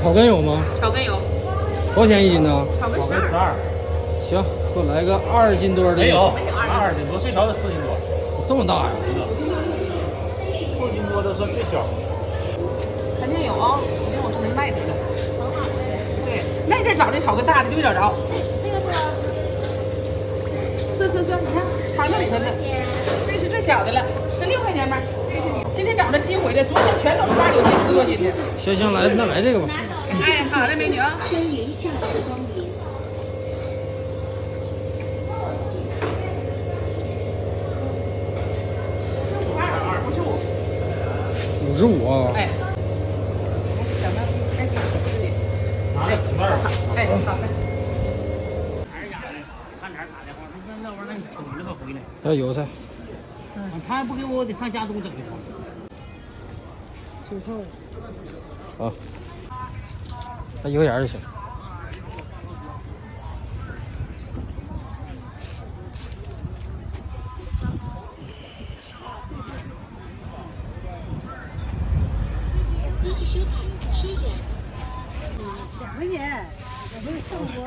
草根有吗？草根有，多少钱一斤呢？草根12。行，给我来个2斤多的。没有，2斤多，最少得4斤多。这么大呀？4斤多的算最小。肯定有啊，肯定我是能卖的。对，那阵找这草根大的就没找着。是，你看藏这里头的，这是最小的了，16块钱吧。今天找的新回的，昨天全都是8、9斤、10多斤的。行，来这个吧。哎，好嘞，美女啊。欢迎下次光临。55啊。哎，怎么？哎，给小吃的。哎，好，哎，好嘞。看点打电话，那玩意儿你瞅着他回来。还有油菜。他还不给我，得上家东整一套。好，还1块钱就行。2块钱，我给你送锅。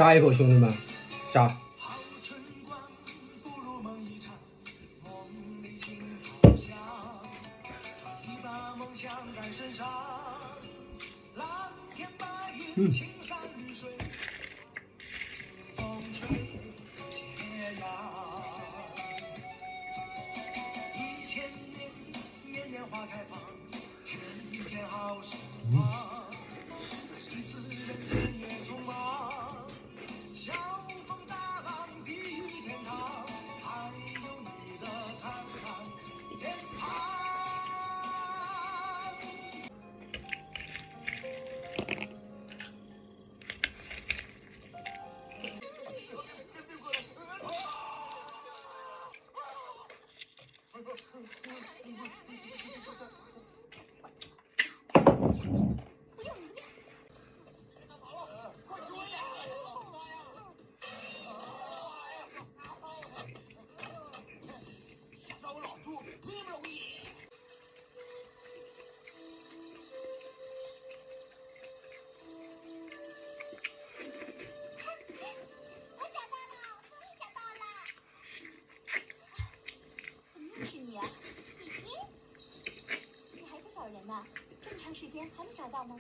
扎一口，兄弟们，扎。嗯。是你呀，姐姐，你还在找人呢？这么长时间还没找到吗？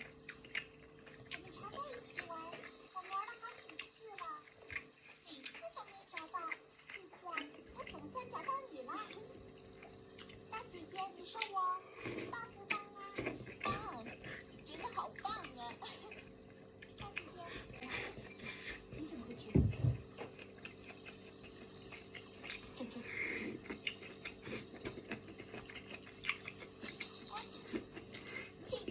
我们常在一起玩，我们玩了好几次了，每次都没找到。这次啊，我总算找到你了。大姐姐，你说我棒不棒啊？棒，你真的好棒啊！大姐姐，你怎么会知道？姐姐。